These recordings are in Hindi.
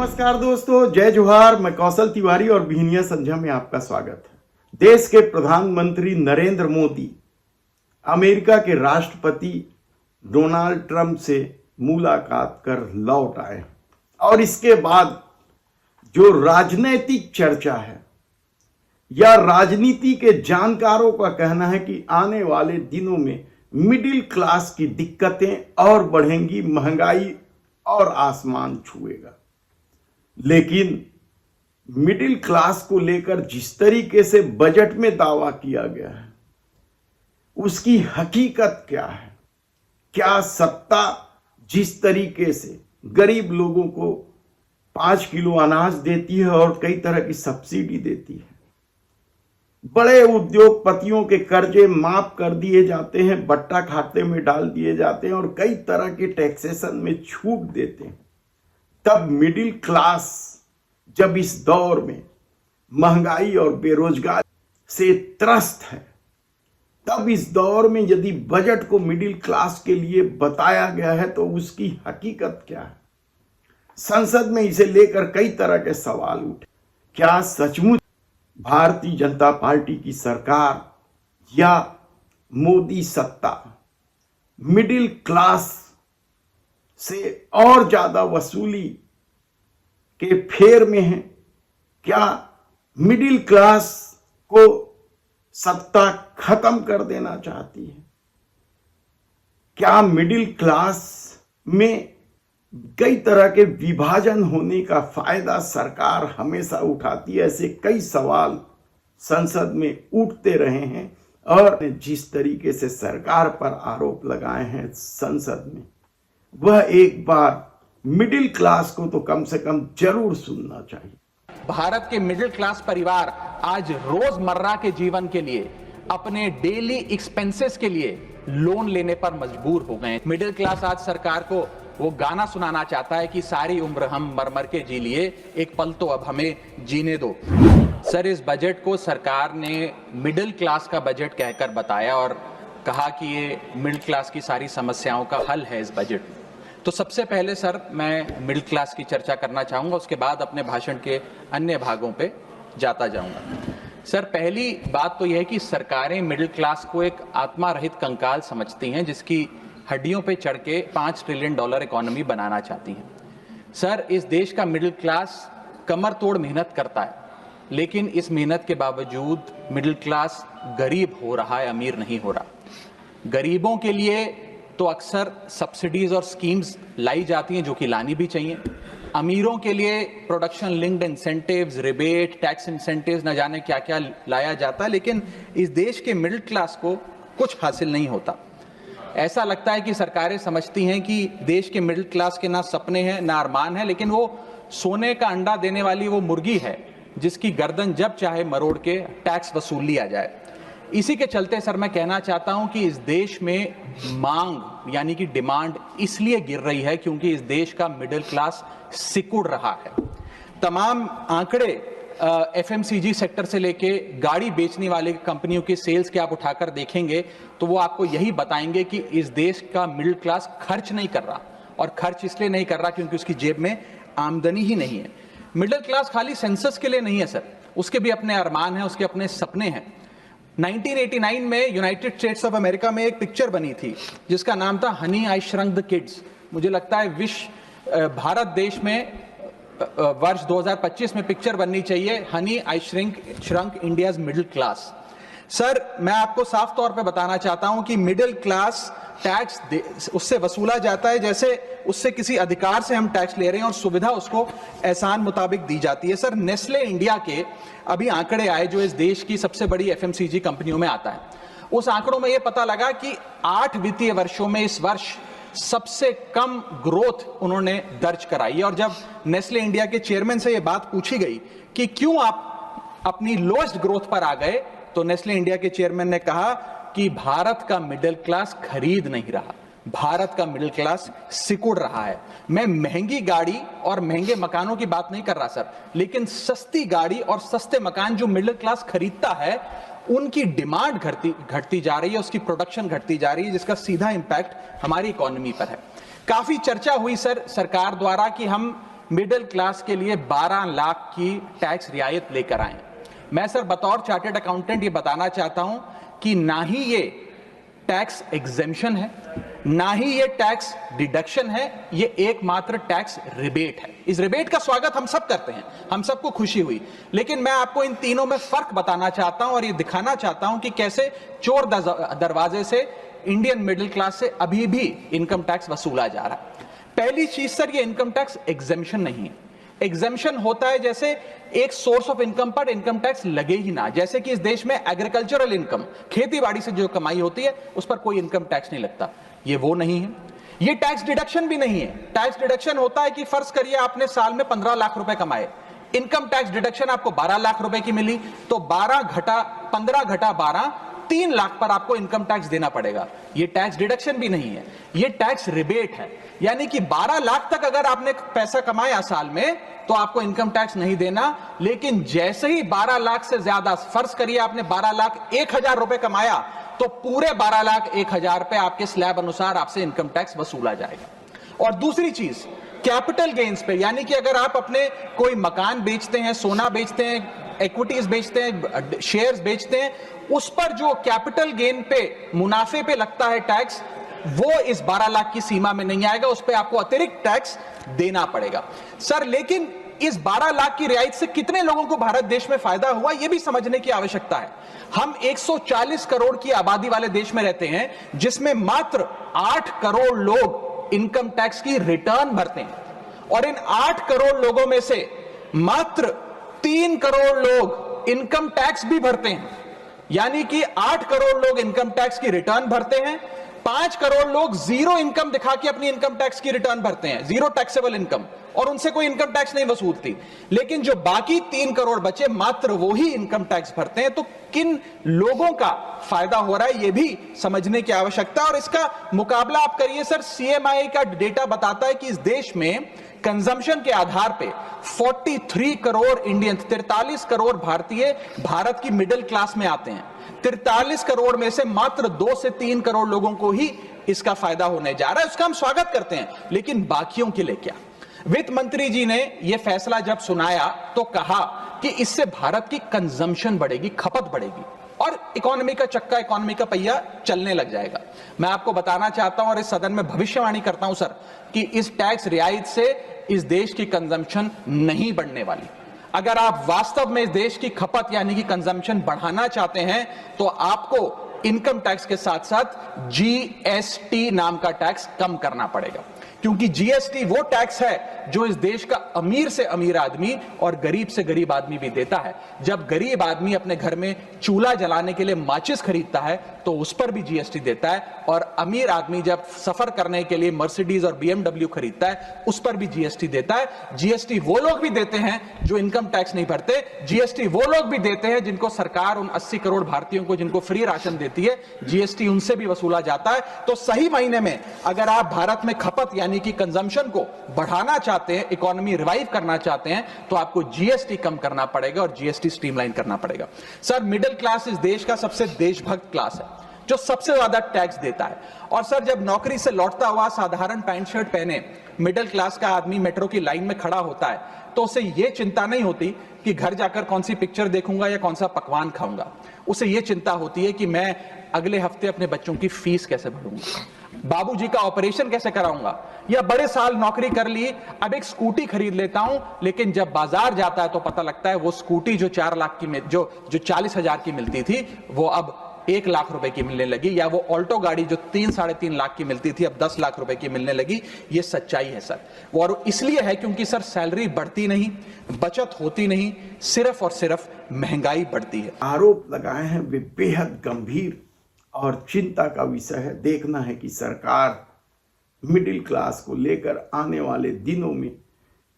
नमस्कार दोस्तों, जय जोहार। मैं कौशल तिवारी और बिहनिया संध्या में आपका स्वागत है। देश के प्रधानमंत्री नरेंद्र मोदी अमेरिका के राष्ट्रपति डोनाल्ड ट्रंप से मुलाकात कर लौट आए और इसके बाद जो राजनीतिक चर्चा है या राजनीति के जानकारों का कहना है कि आने वाले दिनों में मिडिल क्लास की दिक्कतें और बढ़ेंगी, महंगाई और आसमान छुएगा। लेकिन मिडिल क्लास को लेकर जिस तरीके से बजट में दावा किया गया है उसकी हकीकत क्या है? क्या सत्ता जिस तरीके से गरीब लोगों को 5 किलो अनाज देती है और कई तरह की सब्सिडी देती है, बड़े उद्योगपतियों के कर्जे माफ कर दिए जाते हैं, बट्टा खाते में डाल दिए जाते हैं और कई तरह के टैक्सेशन में छूट देते हैं, तब मिडिल क्लास जब इस दौर में महंगाई और बेरोजगारी से त्रस्त है, तब इस दौर में यदि बजट को मिडिल क्लास के लिए बताया गया है तो उसकी हकीकत क्या है? संसद में इसे लेकर कई तरह के सवाल उठे। क्या सचमुच भारतीय जनता पार्टी की सरकार या मोदी सत्ता मिडिल क्लास से और ज्यादा वसूली के फेर में है? क्या मिडिल क्लास को सत्ता खत्म कर देना चाहती है? क्या मिडिल क्लास में कई तरह के विभाजन होने का फायदा सरकार हमेशा उठाती है? ऐसे कई सवाल संसद में उठते रहे हैं और जिस तरीके से सरकार पर आरोप लगाए हैं संसद में, वह एक बार मिडिल क्लास को तो कम से कम जरूर सुनना चाहिए। भारत के मिडिल क्लास परिवार आज रोजमर्रा के जीवन के लिए, अपने डेली एक्सपेंसेस के लिए लोन लेने पर मजबूर हो गए। मिडिल क्लास आज सरकार को वो गाना सुनाना चाहता है कि सारी उम्र हम मर मर के जी लिए, एक पल तो अब हमें जीने दो। सर, इस बजट को सरकार ने मिडिल क्लास का बजट कहकर बताया और कहा कि ये मिडिल क्लास की सारी समस्याओं का हल है इस बजट में। तो सबसे पहले सर मैं मिडिल क्लास की चर्चा करना चाहूंगा, उसके बाद अपने भाषण के अन्य भागों पे जाता जाऊंगा। सर, पहली बात तो यह है कि सरकारें मिडिल क्लास को एक आत्मा रहित कंकाल समझती हैं जिसकी हड्डियों पे चढ़ के $5 ट्रिलियन इकोनॉमी बनाना चाहती हैं। सर, इस देश का मिडिल क्लास कमर तोड़ मेहनत करता है, लेकिन इस मेहनत के बावजूद मिडिल क्लास गरीब हो रहा है, अमीर नहीं हो रहा। गरीबों के लिए तो अक्सर सब्सिडीज और स्कीम्स लाई जाती हैं जो कि लानी भी चाहिए। अमीरों के लिए production linked incentives, rebate, tax incentives, न जाने क्या क्या लाया जाता है, लेकिन इस देश के मिडिल क्लास को कुछ हासिल नहीं होता। ऐसा लगता है कि सरकारें समझती हैं कि देश के मिडिल क्लास के ना सपने हैं ना अरमान है, लेकिन वो सोने का अंडा देने वाली वो मुर्गी है जिसकी गर्दन जब चाहे मरोड़ के टैक्स वसूल लिया जाए। इसी के चलते सर मैं कहना चाहता हूं कि इस देश में मांग यानी कि डिमांड इसलिए गिर रही है क्योंकि इस देश का मिडिल क्लास सिकुड़ रहा है। तमाम आंकड़े एफएमसीजी सेक्टर से लेके गाड़ी बेचने वाले कंपनियों की सेल्स के आप उठाकर देखेंगे तो वो आपको यही बताएंगे कि इस देश का मिडिल क्लास खर्च नहीं कर रहा, और खर्च इसलिए नहीं कर रहा क्योंकि उसकी जेब में आमदनी ही नहीं है। मिडिल क्लास खाली सेंसस के लिए नहीं है सर, उसके भी अपने अरमान हैं, उसके अपने सपने हैं। 1989 में यूनाइटेड स्टेट्स ऑफ अमेरिका में एक पिक्चर बनी थी जिसका नाम था Honey I shrunk the kids. मुझे लगता है भारत देश में वर्ष 2025 में पिक्चर बननी चाहिए, honey I shrunk India's middle class. Sir, मैं आपको साफ तौर पे बताना चाहता हूं कि मिडिल क्लास टैक्स उससे वसूला जाता है जैसे उससे किसी अधिकार से हम टैक्स ले रहे हैं और सुविधा उसको एहसान मुताबिक दी जाती है। सर, नेस्ले इंडिया के अभी आंकड़े आए जो इस देश की सबसे बड़ी एफएमसीजी कंपनियों में आता है। उस आंकड़ों में यह पता लगा कि 8 वित्तीय वर्षों में इस वर्ष सबसे कम ग्रोथ उन्होंने दर्ज कराई। और जब नेस्ले इंडिया के चेयरमैन से यह बात पूछी गई कि क्यों आप अपनी लोएस्ट ग्रोथ पर आ गए, तो नेस्ले इंडिया के चेयरमैन ने कहा कि भारत का मिडिल क्लास खरीद नहीं रहा, भारत का मिडिल क्लास सिकुड़ रहा है। मैं महंगी गाड़ी और महंगे मकानों की बात नहीं कर रहा सर, लेकिन सस्ती गाड़ी और सस्ते मकान जो मिडिल क्लास खरीदता है उनकी डिमांड घटती जा रही है, उसकी प्रोडक्शन घटती जा रही है, जिसका सीधा इंपैक्ट हमारी इकोनॉमी पर है। काफी चर्चा हुई सर सरकार द्वारा कि हम मिडिल क्लास के लिए 12 लाख की टैक्स रियायत लेकर आए। मैं सर बतौर चार्टर्ड अकाउंटेंट ये बताना चाहता हूं कि ना ही ये टैक्स एग्जेम्पशन है, ना ही ये टैक्स डिडक्शन है, ये एकमात्र टैक्स रिबेट है। इस रिबेट का स्वागत हम सब करते हैं, हम सबको खुशी हुई, लेकिन मैं आपको इन तीनों में फर्क बताना चाहता हूं और ये दिखाना चाहता हूं कि कैसे चोर दरवाजे से इंडियन मिडिल क्लास से अभी भी इनकम टैक्स वसूला जा रहा है। पहली चीज सर, ये इनकम टैक्स एग्जेम्पशन नहीं है। एग्जेम्पशन होता है जैसे एक सोर्स ऑफ इनकम पर इनकम टैक्स लगे ही ना, जैसे कि इस देश में एग्रीकल्चरल इनकम, खेती बाड़ी से जो कमाई होती है उस पर कोई इनकम टैक्स नहीं लगता, ये वो नहीं है। ये टैक्स डिडक्शन भी नहीं है। टैक्स डिडक्शन होता है कि फर्ज करिए आपने साल में 15 लाख रुपए कमाए, इनकम टैक्स डिडक्शन आपको 12 लाख रुपए की मिली, तो 15 घटा 12, 3 लाख पर आपको इनकम टैक्स देना पड़ेगा। ये टैक्स डिडक्शन भी नहीं है, ये टैक्स रिबेट है। यानी कि 12 लाख तक अगर आपने पैसा कमाया साल में तो आपको इनकम टैक्स नहीं देना, लेकिन जैसे ही 12 लाख से ज्यादा, फर्ज करिए आपने 12 लाख 1,000 रुपए कमाया, तो पूरे 12 लाख 1,000 पे आपके स्लैब अनुसार आपसे इनकम टैक्स वसूला जाएगा। और दूसरी चीज, कैपिटल गेन्स पे, यानी कि अगर आप अपने कोई मकान बेचते हैं, सोना बेचते हैं, इक्विटीज बेचते हैं, शेयर्स बेचते हैं, उस पर जो कैपिटल गेन पे, मुनाफे पे लगता है टैक्स, वो इस 12 लाख की सीमा में नहीं आएगा, उस पे आपको अतिरिक्त टैक्स देना पड़ेगा। सर लेकिन इस 12 लाख की रियायत से कितने लोगों को भारत देश में फायदा हुआ, यह भी समझने की आवश्यकता है। हम 140 करोड़ की आबादी वाले देश में रहते हैं, जिसमें मात्र 8 करोड़ लोग इनकम टैक्स की रिटर्न भरते हैं, और इन 8 करोड़ लोगों में से मात्र 3 करोड़ लोग इनकम टैक्स भी भरते हैं। यानी कि 8 करोड़ लोग इनकम टैक्स की रिटर्न भरते हैं, 5 करोड़ लोग जीरो इनकम दिखा के अपनी इनकम टैक्स की रिटर्न भरते हैं, जीरो टैक्सेबल इनकम, और उनसे कोई इनकम टैक्स नहीं वसूलती। लेकिन जो बाकी 3 करोड़ बचे, मात्र वो ही इनकम टैक्स भरते हैं। तो किन लोगों का फायदा हो रहा है, ये भी समझने की आवश्यकता है। और इसका मुकाबला आप करिए सर, सीएमआई का डेटा बताता है कि इस देश में कंजम्पशन के आधार पे 43 करोड़ इंडियन, 43 करोड़ भारतीय भारत की मिडिल क्लास में आते हैं। 43 करोड़ में से मात्र 2 से 3 करोड़ लोगों को ही इसका फायदा होने जा रहा है। उसका हम स्वागत करते हैं, लेकिन बाकियों के लिए क्या? वित्त मंत्री जी ने यह फैसला जब सुनाया तो कहा कि इससे भारत की कंजम्पशन बढ़ेगी, खपत बढ़ेगी, और इकोनॉमी का चक्का, इकोनॉमी का पहिया चलने लग जाएगा। मैं आपको बताना चाहता हूं और इस सदन में भविष्यवाणी करता हूं सर, कि इस टैक्स रियायत से इस देश की कंजम्पशन नहीं बढ़ने वाली। अगर आप वास्तव में इस देश की खपत यानी कि कंजम्पशन बढ़ाना चाहते हैं, तो आपको इनकम टैक्स के साथ साथ जीएसटी नाम का टैक्स कम करना पड़ेगा, क्योंकि जीएसटी वो टैक्स है जो इस देश का अमीर से अमीर आदमी और गरीब से गरीब आदमी भी देता है। जब गरीब आदमी अपने घर में चूल्हा जलाने के लिए माचिस खरीदता है तो उस पर भी जीएसटी देता है, और अमीर आदमी जब सफर करने के लिए मर्सिडीज और बीएमडब्ल्यू खरीदता है उस पर भी जीएसटी देता है। जीएसटी वो लोग भी देते हैं जो इनकम टैक्स नहीं भरते, जीएसटी वो लोग भी देते हैं जिनको सरकार, उन 80 करोड़ भारतीयों को जिनको फ्री राशन देती है, जीएसटी उनसे भी वसूला जाता है। तो सही महीने में अगर आप भारत में खपत यानी कि कंजम्पशन को बढ़ाना चाहते हैं, इकोनॉमी रिवाइव करना चाहते हैं, तो आपको जीएसटी कम करना पड़ेगा और जीएसटी स्ट्रीमलाइन करना पड़ेगा। सर मिडिल क्लास इस देश का सबसे देशभक्त क्लास है, जो सबसे ज्यादा टैक्स देता है। और सर जब नौकरी से लौटता हुआ साधारण पैंट शर्ट पहने मिडिल क्लास का आदमी मेट्रो की लाइन में खड़ा होता है, तो उसे यह चिंता नहीं होती कि घर जाकर कौन सी पिक्चर देखूंगा या कौन सा पकवान खाऊंगा। उसे यह चिंता होती है कि मैं अगले हफ्ते अपने बच्चों की फीस कैसे भरूंगा, बाबूजी का ऑपरेशन कैसे कराऊंगा, या बड़े साल नौकरी कर ली, अब एक स्कूटी खरीद लेता हूं, लेकिन जब बाजार जाता है तो पता लगता है वो स्कूटी जो 4 लाख की जो 40,000 की मिलती थी वो अब 1 लाख रुपए की मिलने लगी, या वो ऑल्टो गाड़ी जो 3-3.5 लाख की मिलती थी अब 10 लाख रुपए की मिलने लगी। ये सच्चाई है सर, और इसलिए है क्योंकि सर सैलरी बढ़ती नहीं, बचत होती नहीं, सिर्फ और सिर्फ महंगाई बढ़ती है। आरोप लगाए हैं वे बेहद गंभीर और चिंता का विषय है। देखना है कि सरकार मिडिल क्लास को लेकर आने वाले दिनों में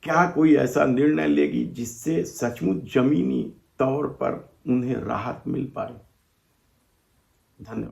क्या कोई ऐसा निर्णय लेगी जिससे सचमुच जमीनी तौर पर उन्हें राहत मिल पाए। धन्यवाद।